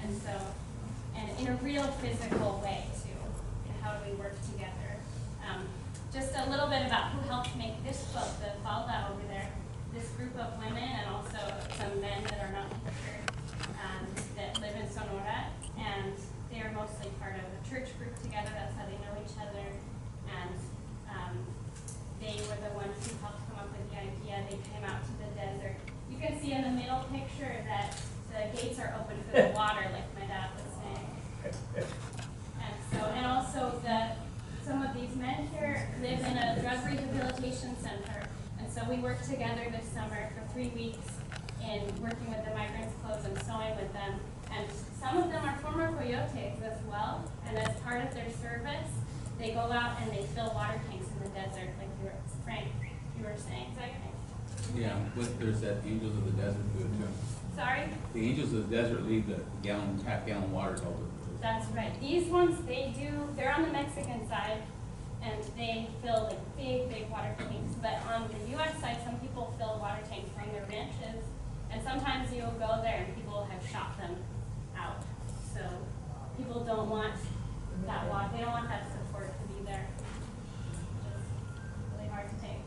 And so, and in a real physical way too. And how do we work together? Just a little bit about who helped make this quilt, the falda over there. This group of women and also some men that are not here that live in Sonora, and they are mostly part of a church group together. That's how they know each other. And they were the ones who helped come up with the idea. They came out to the desert. You can see in the middle picture that the gates are open for the water, like my dad was saying. And so, and also some of these men here live in a drug rehabilitation center. And so we worked together this summer for 3 weeks in working with the migrants' clothes and sewing with them. And some of them are former coyotes as well. And as part of their service, they go out and they fill water tanks in the desert, like Frank, you were saying. Is that right? Yeah, there's that Angels of the Desert food too. Sorry? The Angels of the Desert leave the half-gallon waters over. That's right. These ones, they're on the Mexican side, and they fill like big water tanks. But on the U.S. side, some people fill water tanks from their ranches, and sometimes you'll go there and people have shot them out. So people don't want that water. They don't want that support to be there. Which is really hard to take.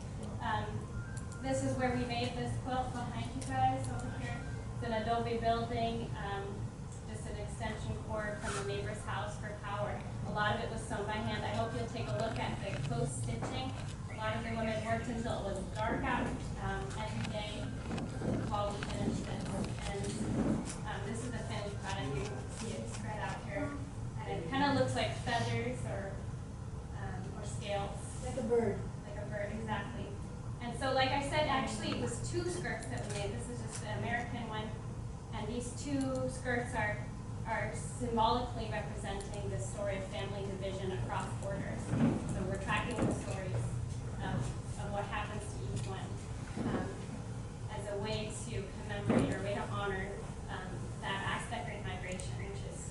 This is where we made this quilt behind you guys over here. It's an Adobe building. Just an extension cord from the neighbor's house for power. A lot of it was sewn by hand. I hope you'll take a look at the close stitching. A lot of the women worked until it was dark out every day while we finished it. And this is the finished product. You can see it spread out here. And it kind of looks like feathers or scales. Like a bird. Like a bird, exactly. And so, like I said, actually it was 2 skirts that we made. This is just the American one. And these 2 skirts are symbolically representing the story of family division across borders. So we're tracking the stories of what happens to each one as a way to commemorate or a way to honor that aspect of migration, which is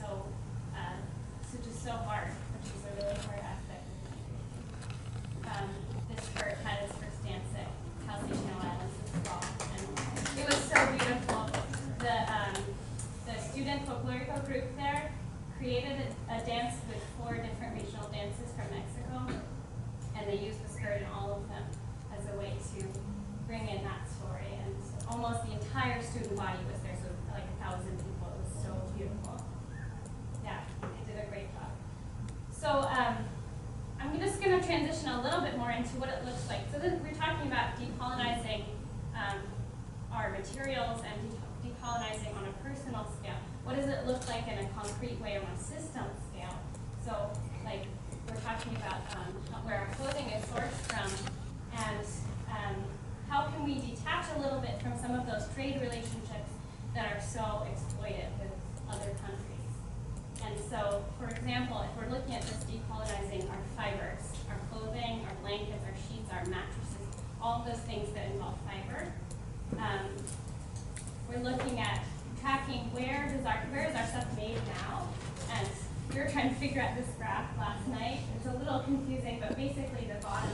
just so hard, which is a really hard aspect of migration. This skirt had its first dance at Kelsey Channel Islands this fall, and it was so beautiful. The student Folklorico group there created a dance with 4 different regional dances from Mexico, and they used the skirt in all of them as a way to bring in that story. And so almost the entire student body was there, so like 1,000 people. It was so beautiful. Yeah, they did a great job. So I'm just going to transition a little bit more into what it looks like. So we're talking about decolonizing our materials and decolonizing on a personal scale. What does it look like in a concrete way on a system scale? So, like, we're talking about where our clothing is sourced from, and how can we detach a little bit from some of those trade relationships that are so exploitive with other countries. And so, for example, if we're looking at this decolonizing our fibers, our clothing, our blankets, our sheets, our mattresses, all of those things that involve fiber, we're looking at tracking where is our stuff made now. And we were trying to figure out this graph last night. It's a little confusing, but basically the bottom,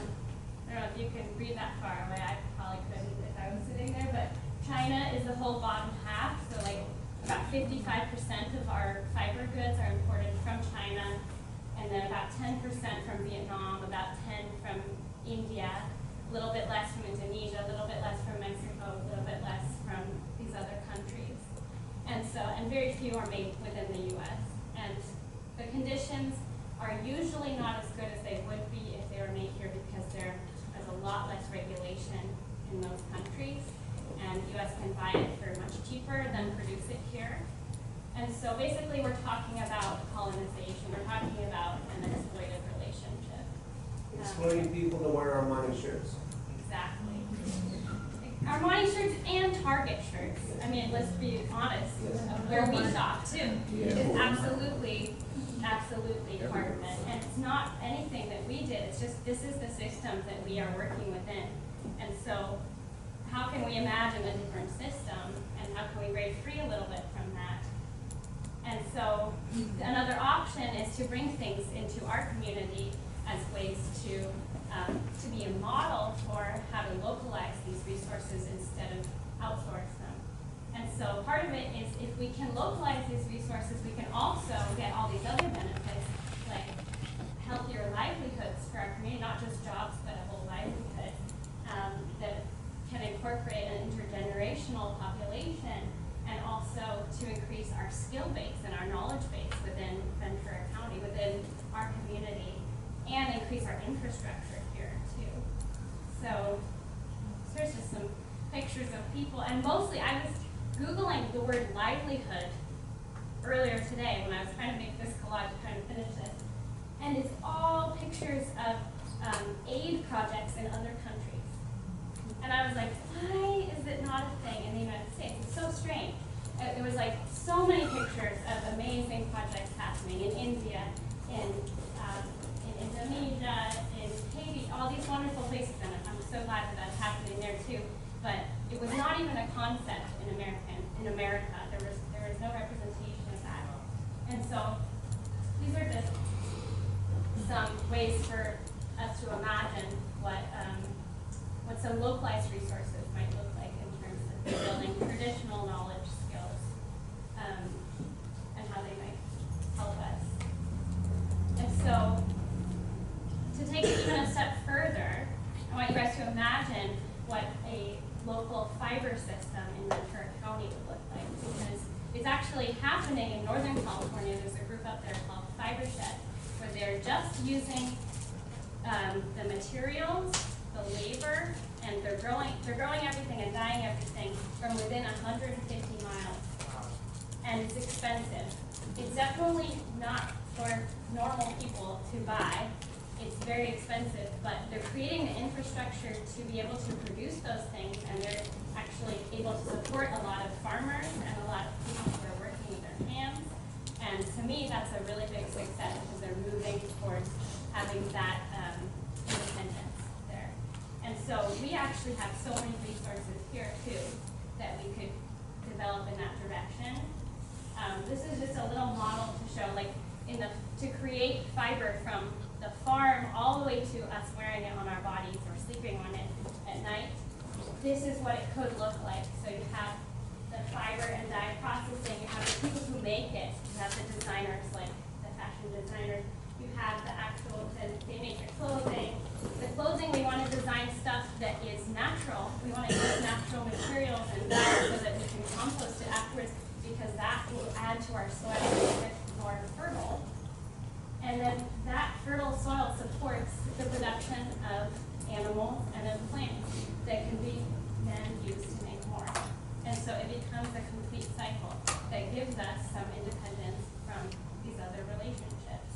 I don't know if you can read that far away. I probably couldn't if I was sitting there, but China is the whole bottom half. So like about 55% of our fiber goods are imported from China, and then about 10% from Vietnam, about 10 from India, a little bit less from Indonesia, a little bit less from Mexico, a little bit less from these other countries. And very few are made within the U.S. And the conditions are usually not as good as they would be if they were made here, because there's a lot less regulation in those countries. And the U.S. can buy it for much cheaper than produce it here. And so basically we're talking about colonization. We're talking about an exploitive relationship. Exploiting people to wear Armani shirts. Exactly. Armani shirts and Target shirts. I mean, let's be honest, where we shop too. It's absolutely part of it. And it's not anything that we did. It's just, this is the systems that we are working within. And so how can we imagine a different system, and how can we break free a little bit from that? And so another option is to bring things into our community as ways to be a model for how to localize these resources instead of outsource them. And so part of it is if we can localize these resources, we can also get all these other benefits, like healthier livelihoods for our community, not just jobs, but a whole livelihood that can incorporate an intergenerational population, and also to increase our skill base and our knowledge base within Ventura County, within our community, and increase our infrastructure here too. So here's just some pictures of people, and mostly I was Googling the word livelihood earlier today when I was trying to make this collage, trying to finish it. And it's all pictures of aid projects in other countries. And I was like, why is it not a thing in the United States? It's so strange. It was like so many pictures of amazing projects happening in India, in Indonesia, in Haiti, all these wonderful places. And I'm so glad that that's happening there too. But it was not even a concept in America. There was no representation of that. And so these are just some ways for us to imagine what some localized resources might look like in terms of building traditional knowledge skills, and how they might help us. And so to take it even a step further, I want you guys to imagine what a local fiber system in Ventura County would look like, because it's actually happening in Northern California. There's a group up there called Fibershed, where they're just using the materials, the labor, and they're growing everything and dyeing everything from within 150 miles. And it's expensive. It's definitely not for normal people to buy. It's very expensive, but they're creating the infrastructure to be able to produce those things, and they're actually able to support a lot of farmers and a lot of people who are working with their hands. And to me, that's a really big success, because they're moving towards having that independence there. And so we actually have so many resources here too that we could develop in that direction. This is just a little model to show, like, to create fiber from the farm all the way to us wearing it on our bodies or sleeping on it at night. This is what it could look like. So you have the fiber and dye processing, you have the people who make it, you have the designers, like the fashion designers, you have the actual, they make the clothing. The clothing, we want to design stuff that is natural. We want to use natural materials and dye so that we can compost it afterwards, because that will add to our soil and make it more fertile. And then that fertile soil supports the production of animals and of plants that can be then used to make more. And so it becomes a complete cycle that gives us some independence from these other relationships.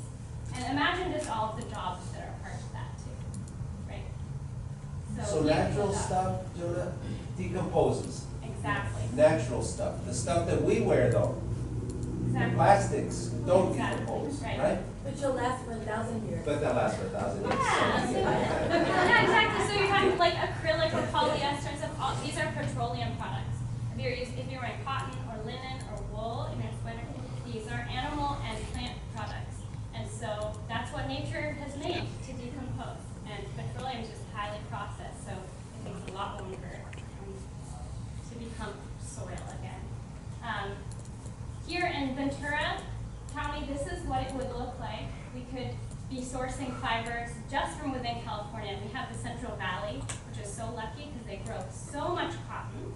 And imagine just all of the jobs that are part of that too, right? So natural stuff, Jonah, decomposes. Exactly. Natural stuff. The stuff that we wear though, Exactly. plastics don't Exactly. decompose, Right. right? Which will last for 1,000 years. But that lasts for 1,000 years. Yeah, exactly. So you're talking like acrylic or polyester and stuff. These are petroleum products. If you're wearing cotton or linen or wool in your sweater, these are animal and plant products. And so that's what nature has made to decompose. And petroleum is just highly processed, so it takes a lot longer to become soil again. Here in Ventura County, this is what it would look like. We could be sourcing fibers just from within California. We have the Central Valley, which is so lucky because they grow so much cotton.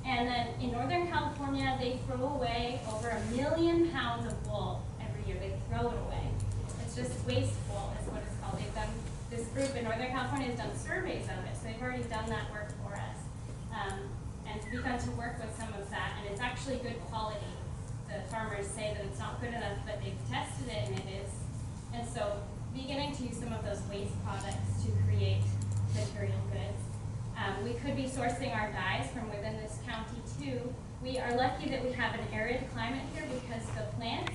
And then in Northern California, they throw away over 1 million pounds of wool every year. They throw it away. It's just wasteful is what it's called. They've done, this group in Northern California has done surveys of it, so they've already done that work for us. And begun to work with some of that, and it's actually good quality. The farmers say that it's not good enough, but they've tested it and it is. And so beginning to use some of those waste products to create material goods. We could be sourcing our dyes from within this county too. We are lucky that we have an arid climate here because the plants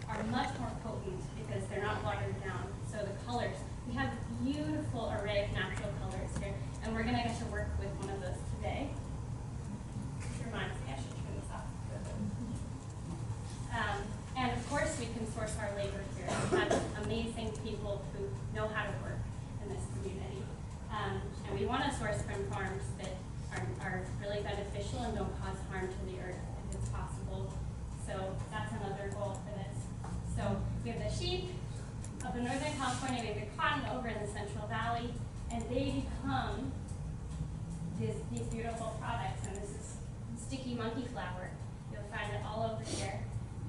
are much more potent because they're not watered down. So the colors, we have a beautiful array of natural colors here, and we're gonna get to work with one of those today. This reminds me, I should turn this off. And of course, we can source our labor here. We have amazing people who know how to work in this community. And we want to source from farms that are really beneficial and don't cause harm to the earth. If Northern California, we have the cotton over in the Central Valley, and they become these beautiful products. And this is sticky monkey flower. You'll find it all over here.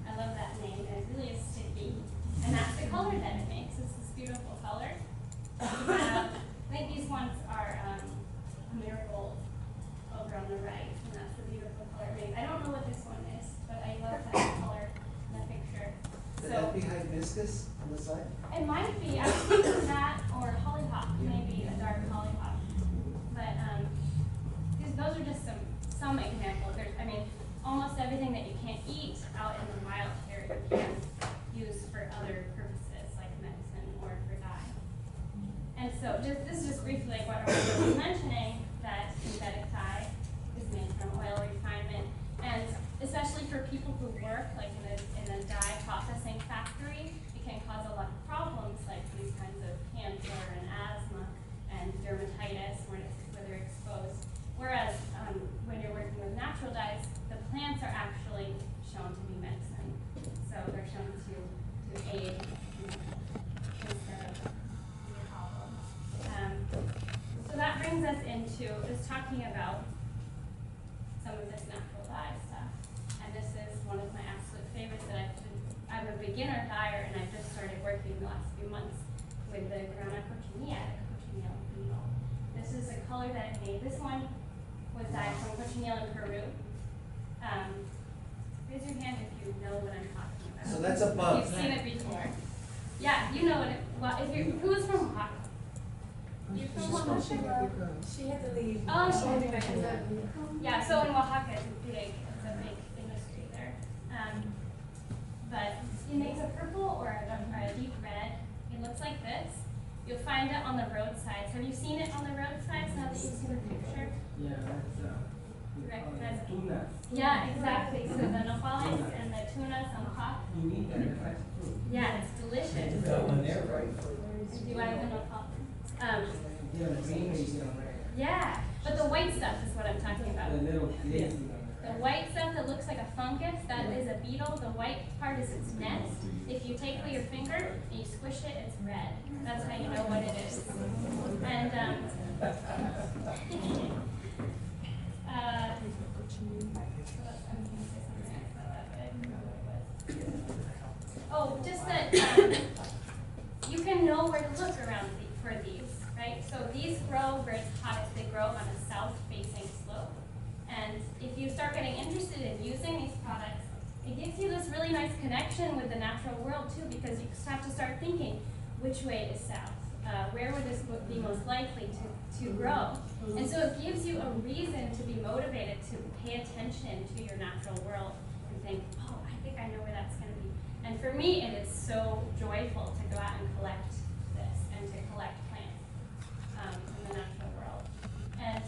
I love that name, and it really is sticky. And that's the color that it makes. It's this beautiful color. I think these ones are a marigold over on the right, and that's the beautiful color it makes. I don't know what this one is, but I love that color in the picture. Would that be hibiscus on the side? It might be. I was thinking that or hollyhock, maybe a dark hollyhock. But those are just some examples. There's, I mean, almost everything that you can't eat out in the wild here you can use for other purposes, like medicine or for dye. And so this is just briefly like what I was mentioning, that synthetic dye is made from oil refinement, and especially for people who work like in a dye processing factory, it can cause a lot of problems like these kinds of cancer and asthma and dermatitis where they're exposed. Whereas when you're working with natural dyes, the plants are actually shown to be medicine. So they're shown to aid instead of be a problem. So that brings us into just talking about some of this natural dye stuff. And this is one of my absolute favorites that I'm a beginner dyer, and I've just started working the last few months with the Grana cochinilla, the cochineal beetle. This is a color that I made. This one was dyed from cochineal in Peru. Raise your hand if you know what I'm talking about. So that's a bug. You've seen it before. Yeah, you know what it, well, if you, who's from Oaxaca? You from Oaxaca? She had to leave. Oh, she had to go. Yeah, so in Oaxaca, it's a big industry there. But it makes a purple or a deep red. It looks like this. You'll find it on the roadsides. Have you seen it on the roadsides now that you've seen the picture? Yeah, that's Recognize it? tuna. Yeah, exactly. So the nopales and the tunas on top. You need that, that's true. Yeah, it's delicious. That one there, right? Do I have the nopal? Yeah, the green is on there. Yeah, but the white stuff is what I'm talking about. The little lazy on The there. white stuff that looks like a fungus, that is a beetle. The white part is its nest. If you take your finger and you squish it, it's red. That's how you know what it is. And oh, just that you can know where to look around for these, right? So these grow where it's hottest. They grow on a south-facing slope. And if you start getting interested in using these products, it gives you this really nice connection with the natural world too, because you just have to start thinking, which way is south? Where would this be most likely to grow? And so it gives you a reason to be motivated to pay attention to your natural world and think, oh, I think I know where that's going to be. And for me, it is so joyful to go out and collect this and to collect plants in the natural world. And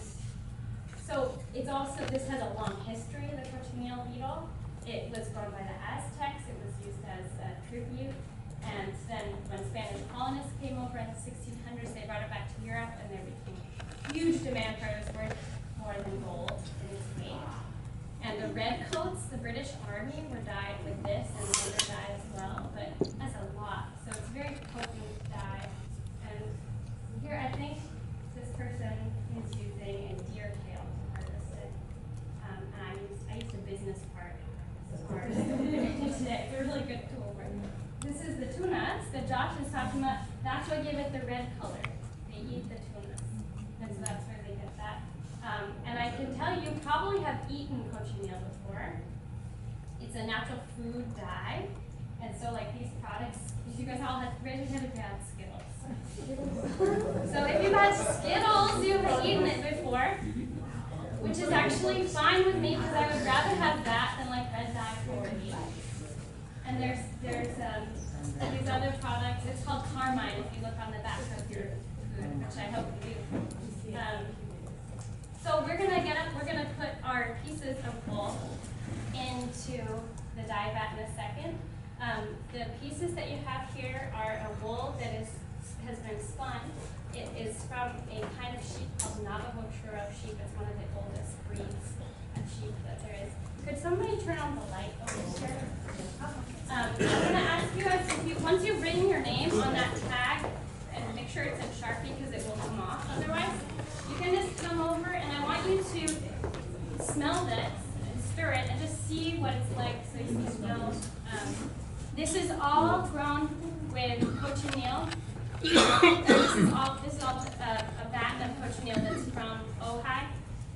so it's also, this has a long history, the cochineal beetle. It was grown by the Aztecs. It was used as a tribute. And then when Spanish colonists came over in the 1600s, they brought it back to Europe, and there became huge demand for it. It was worth more than gold in its weight. And the redcoats, the British Army, were dyed with this and other dye as well, but that's a lot. So it's very potent dye. And here I think this person is using a deer tail to harvest it. And I used a business part as part of today. It's a really good tool. This is the tunas that Josh is talking about. That's what give it the red color. They eat the tunas. And so that's where they get that. And I can tell you probably have eaten cochineal before. It's a natural food dye. And so like these products, if you guys all have raise your hand if you had Skittles. So if you've had Skittles, you've eaten it before. Which is actually fine with me because I would rather have that than like red dye for these. And there's these other products. It's called carmine if you look on the back of your food, which I hope you do. So we're gonna put our pieces of wool into the dye vat in a second. The pieces that you have here are a wool that has been spun. It is from a kind of sheep called Navajo Churro sheep. It's one of the oldest breeds of sheep that there is. Could somebody turn on the light over here? I'm going to ask you, once once you've written your name on that tag, and make sure it's in Sharpie because it will come off otherwise, you can just come over and I want you to smell this and stir it and just see what it's like so you can know. This is all grown with cochineal. This is all a vat of cochineal that's from Ojai.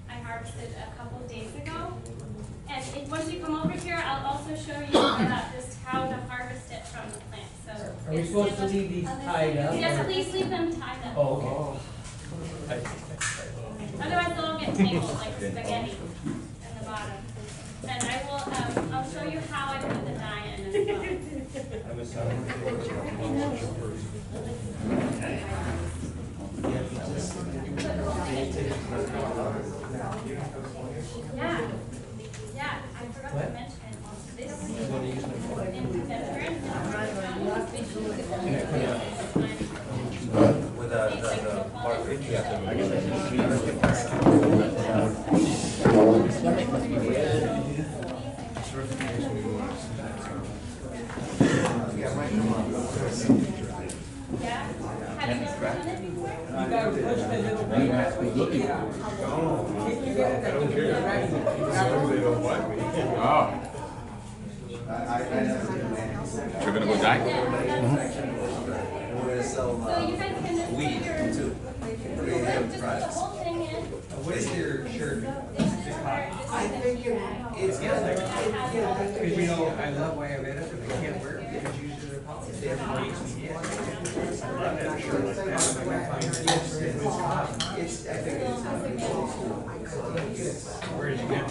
I harvested a couple days ago. And once you come over here, I'll also show you just how to harvest it from the plant. So Are we supposed to leave these tied up? yes, please leave them tied up. Oh, okay. Otherwise, they'll get tangled like spaghetti in the bottom. And I will, I'll show you how I put the dye in as well. Yeah, I forgot to mention this in veterans. With the partridge, Yeah, have you never done it before? You gotta push the little bit. You have to be looking for it. You gotta push the right. Oh. You're gonna go die? So you guys can just put your, just put the whole thing in. what is your shirt? I think it's good. Because you know, I love Guayabera, but they can't wear it because usually they're politics. They have It's, I think it's. Where did you get it?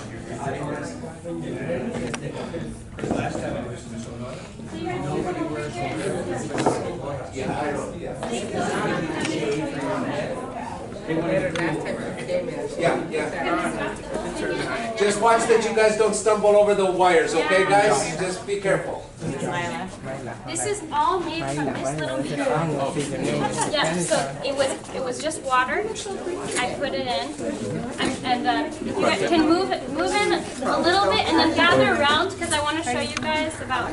Last time I was in Minnesota. So you're going to come over here and just Yeah, I don't, yeah. Yeah. Just watch that you guys don't stumble over the wires, okay, guys? Just be careful. This is all made from this little yeah, so it was just water. I put it in, and you guys can move in a little bit and then gather around because I want to show you guys about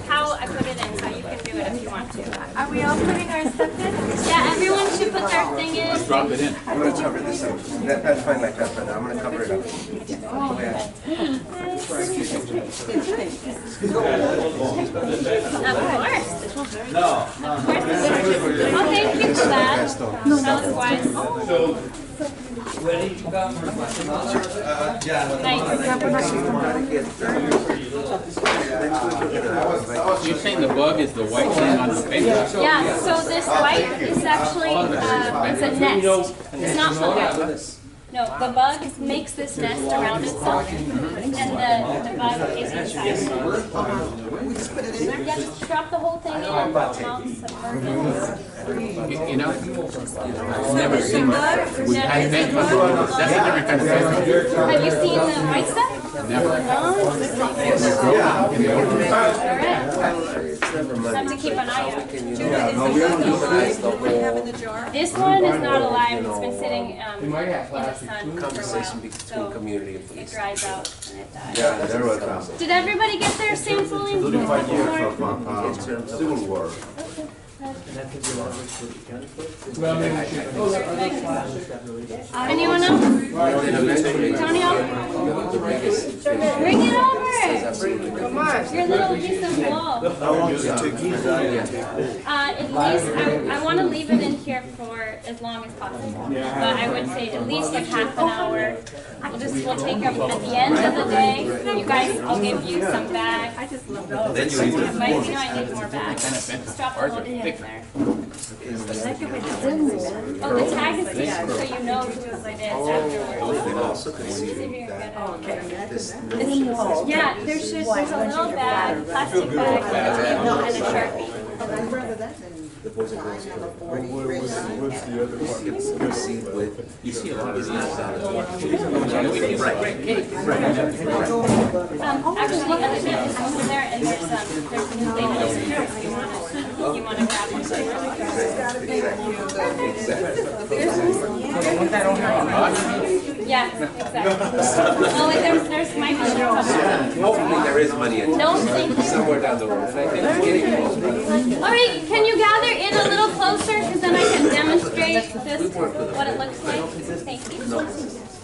how I put it in, so you can do it if you want to. Are we all putting our stuff in? Yeah, everyone should put their thing in. Drop it in. I'm gonna cover this up. That's fine like that, but I'm gonna cover it up. Of course. No. Of course. Oh, thank you for that. That was wise. You're saying the bug is the white thing on the paper? Yeah, so this white is actually, it's a nest. It's not fungus. No, the bug makes this nest around itself, and the bug is inside. Yeah, just drop the whole thing in and mount submerge it. You know, I've never seen that. We have been, that's a different kind of fish. Have you seen the white stuff? Never. Have to keep an eye out. This one is not alive. It's been sitting in the sun for a while, so Community and it police. dries out and it dies. Yeah, there was a. Did everybody get their sampling? Civil War. Anyone else? Tony, bring it over. Your little piece of wool. At least, I want to leave it in here for as long as possible. But I would say at least like half an hour. We'll take them at the end of the day. You guys, I'll give you some bags. I just love those. Then you I need more bags. Just drop the whole thing in there. Oh, the tag is here, so you know who it is afterwards. Yeah, there's a little bag, plastic bag, and a Sharpie. What's the other part? You see a lot of these Actually, other than this over there, and there's new labels in there if you want to grab one. Yeah, exactly. Oh, wait, there's might be Hopefully there is money in No, thank you. somewhere down the road. And I think it's getting close. All right, can you gather in a little closer, because then I can demonstrate this, what it looks like. Thank you.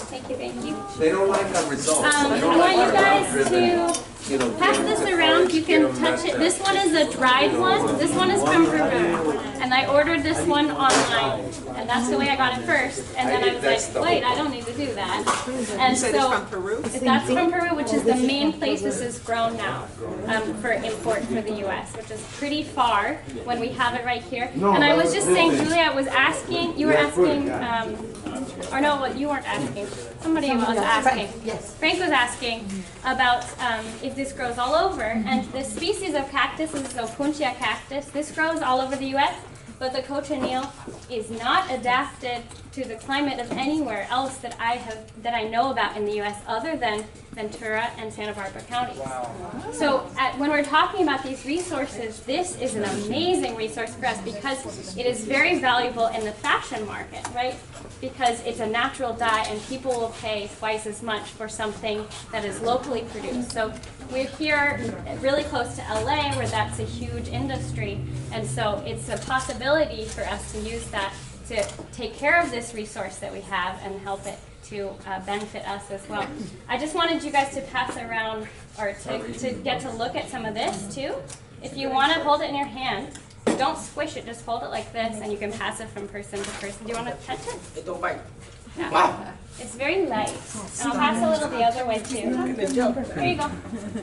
Thank you, thank you. They don't like our results. I want you guys to pass this around. You can touch it. This one is a dried one. This one is from Peru. And I ordered this one online. And that's the way I got it first. And then I was like, wait, I don't need to do that. And so that's from Peru, which is the main place this is grown now for import for the U.S., which is pretty far when we have it right here. And I was just saying, Julia, was asking, you were asking, or no, you weren't asking. Somebody was asking. Frank was asking about if this grows all over. And this species of cactus is Opuntia cactus. This grows all over the U.S., but the cochineal is not adapted to the climate of anywhere else that I know about in the U.S. other than Ventura and Santa Barbara counties. So when we're talking about these resources, this is an amazing resource for us because it is very valuable in the fashion market, right? Because it's a natural dye and people will pay twice as much for something that is locally produced. So we're here really close to LA where that's a huge industry, and so it's a possibility for us to use that to take care of this resource that we have and help it to benefit us as well. I just wanted you guys to pass around, or to get to look at some of this too. If you want to hold it in your hand, don't squish it, just hold it like this, and you can pass it from person to person. Do you want to touch it? It don't bite. Yeah. Wow. It's very light. And I'll pass a little the other way too. There you go.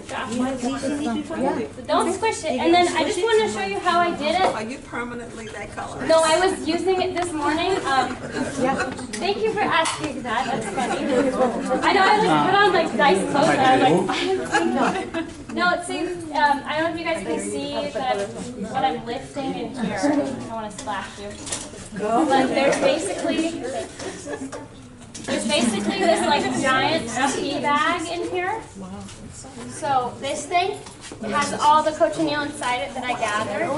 So don't squish it. And then I just want to show you how I did it. Are you permanently that color? No, I was using it this morning. Thank you for asking that. That's funny. I know I like put on like nice clothes and I'm like, no, see, I don't know if you guys can see that what I'm lifting in here. I don't want to splash you. But there's basically this like giant tea bag in here. So this thing has all the cochineal inside it that I gathered.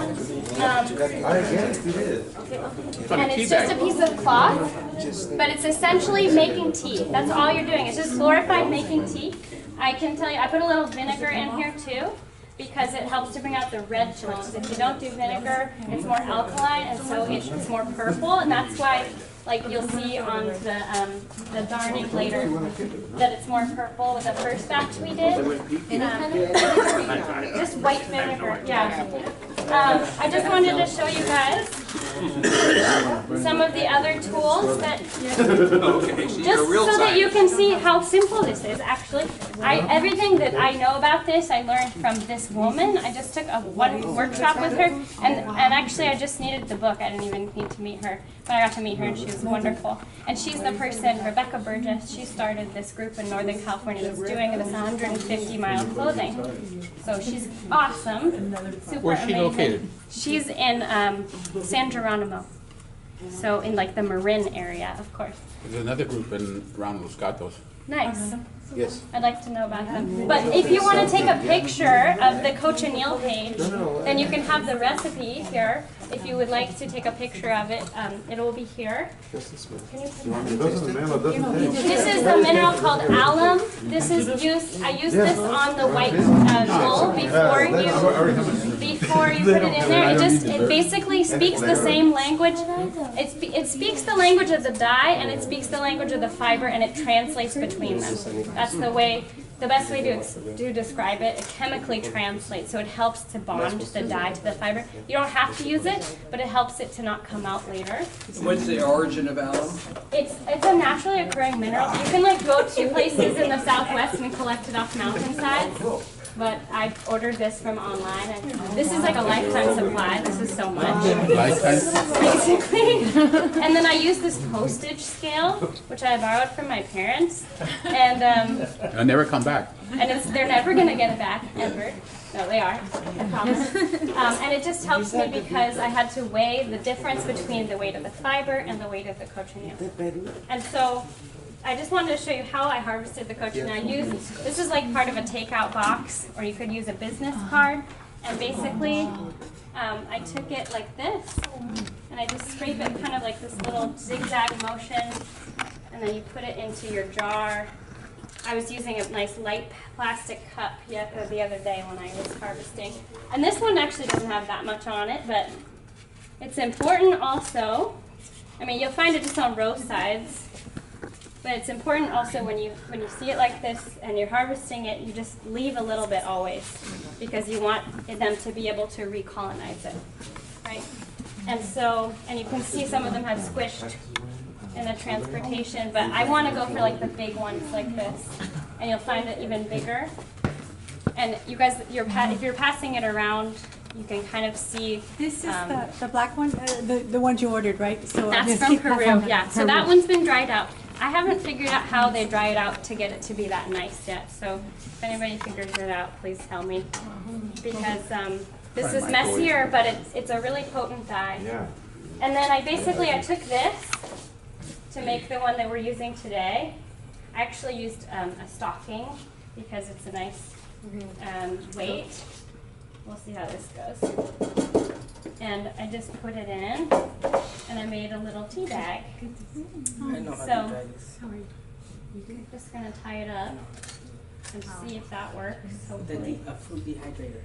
And it's just a piece of cloth, but it's essentially making tea. That's all you're doing. It's just glorified making tea. I can tell you, I put a little vinegar in here too, because it helps to bring out the red tones. If you don't do vinegar, it's more alkaline, and so it's more purple, and that's why, like you'll see on the darning later, that it's more purple with the first batch we did. Just white vinegar, yeah. I just wanted to show you guys some of the other tools that, just so that you can see how simple this is actually. Everything that I know about this, I learned from this woman. I just took one workshop with her, and actually I just needed the book. I didn't even need to meet her, but I got to meet her and she was wonderful. And she's the person, Rebecca Burgess, she started this group in Northern California that's doing this 150-mile clothing. So she's awesome, super Where's she amazing. located? She's in San Geronimo, so in like the Marin area, of course. There's another group around Los Gatos. Nice. Yes. I'd like to know about them. But if you want to take a picture of the cochineal page, then you can have the recipe here. If you would like to take a picture of it, it will be here. Can you This is a mineral called alum. This is used. I use this on the white wool before you put it in there. It basically speaks the same language. It speaks the language of the dye, and it speaks the language of the fiber, and it translates between them. That's the best way to describe it. It chemically translates, so it helps to bond the dye to the fiber. You don't have to use it, but it helps it to not come out later. What's the origin of alum? It's a naturally occurring mineral. You can like go to places in the Southwest and collect it off mountainsides. But I ordered this from online, and this is like a lifetime supply. This is so much. Basically. And then I use this postage scale, which I borrowed from my parents. And I'll never come back. and they're never going to get it back, ever. No, they are, I promise. And it just helps me because I had to weigh the difference between the weight of the fiber and the weight of the cochineal. And so I just wanted to show you how I harvested the cochineal. This is like part of a takeout box, or you could use a business card. And basically, I took it like this, and I just scrape it kind of like this little zigzag motion. and then you put it into your jar. I was using a nice light plastic cup the other day when I was harvesting. And this one actually doesn't have that much on it, but it's important also. I mean, you'll find it just on roadsides, but it's important also when you see it like this and you're harvesting it, you just leave a little bit always, because you want them to be able to recolonize it, right? And so, and you can see some of them have squished in the transportation, but I want to go for like the big ones like this, and you'll find it even bigger. And you guys, if you're passing it around, you can kind of see. This is the black one, the ones you ordered, right? So that's yes, from keep Peru, that one. yeah. So that one's been dried out. I haven't figured out how they dry it out to get it to be that nice yet. So if anybody figures it out, please tell me, because this is messier, but it's a really potent dye. Yeah. And then I took this to make the one that we're using today. I actually used a stocking because it's a nice weight. We'll see how this goes. And I just put it in, and I made a little tea bag. So I'm just going to tie it up and see if that works, hopefully. A food dehydrator.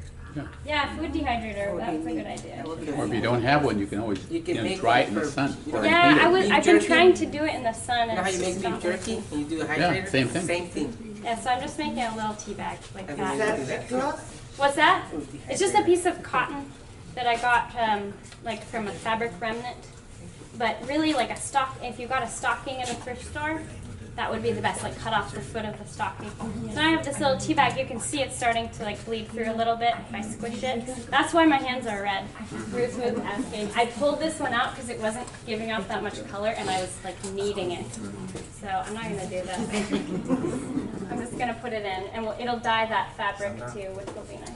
Yeah, food dehydrator, that's a good idea. Or if you don't have one, you can always dry it in the sun. or Yeah, heat it. I've been trying to do it in the sun. You know how you make beef jerky and you do a hydrator? same thing. Same thing. Yeah, so I'm just making a little tea bag like Is that. that cloth? What's that? It's just a piece of cotton that I got like from a fabric remnant. But really, like if you got a stocking in a thrift store, that would be the best. Like cut off the foot of the stocking. So now I have this little tea bag. You can see it's starting to like bleed through a little bit if I squish it. That's why my hands are red. Ruth was asking. I pulled this one out because it wasn't giving off that much color, and I was like kneading it. So I'm not gonna do that. I'm just gonna put it in, and it'll dye that fabric too, which will be nice.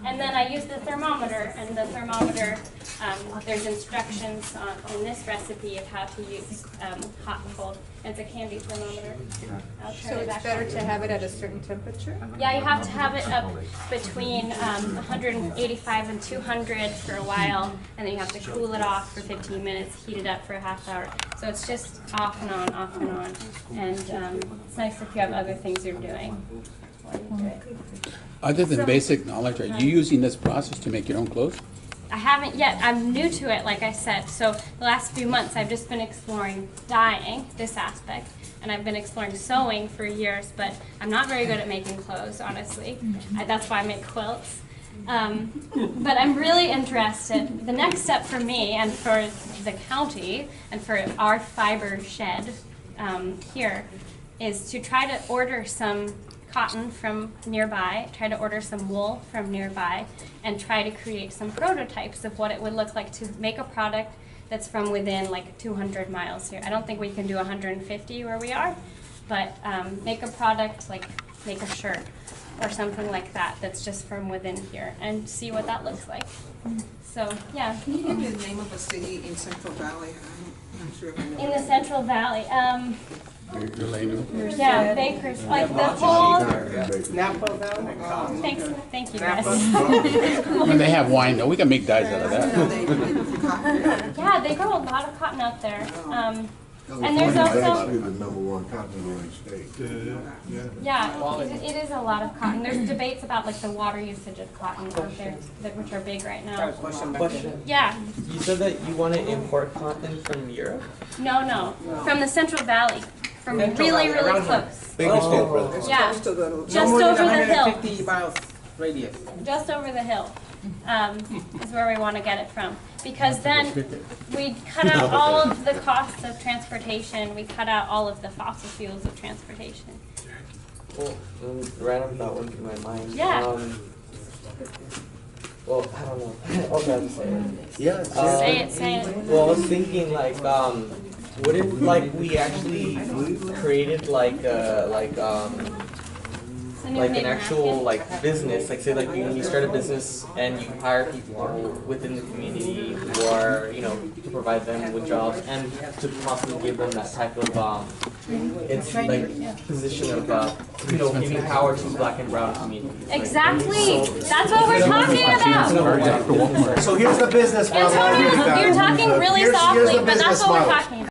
And then I used the thermometer, and the thermometer, there's instructions in this recipe of how to use hot and cold. It's a candy thermometer. I'll So turn it it's back better on. to have it at a certain temperature? Yeah, you have to have it up between 185 and 200 for a while, and then you have to cool it off for 15 minutes, heat it up for a half hour. So it's just off and on, off and on. And it's nice if you have other things you're doing while you do it. Other than basic knowledge, are you using this process to make your own clothes? I haven't yet. I'm new to it, like I said. So the last few months, I've just been exploring dyeing, this aspect, and I've been exploring sewing for years, but I'm not very good at making clothes, honestly. That's why I make quilts. But I'm really interested. The next step for me and for the county and for our Fibershed here is to try to order some cotton from nearby, try to order some wool from nearby, and try to create some prototypes of what it would look like to make a product that's from within like 200 miles here. I don't think we can do 150 where we are, but make a product, like make a shirt or something like that that's just from within here, and see what that looks like. So yeah. Can you give me the name of a city in Central Valley? I'm not sure if I know. In the Central Valley, Relenu? yeah, Bakers, like the whole. Napa Valley? Thanks, thank you guys. When they have wine, though, we can make dyes out of I that. know they cotton. Yeah, they grow a lot of cotton out there. And there's also, Actually, the #1 cotton growing state. yeah, it is a lot of cotton. There's debates about like the water usage of cotton out there, which are big right now. Question. Yeah, You said that you want to import cotton from Europe? no, from the Central Valley, from Central really, Valley, really around here. close. Bakersfield, brother. Yeah, Close to the. No just more than over the hill. 150 miles radius. Just over the hill is where we want to get it from. Because then we cut out all of the costs of transportation. We cut out all of the fossil fuels of transportation. Well, random thought went through my mind. Yeah. Well, I don't know. Okay, I'll just say it. Yeah. Say it. Well, I was thinking what if like we actually created like an actual like business, like say like when you start a business and you hire people within the community who are, you know, to provide them with jobs and to possibly give them that type of it's like position of you know, giving power to Black and brown communities. Exactly. That's what we're talking about. So here's the business model. Antonio, you're talking really Here's the softly, but that's business what we're model. talking about.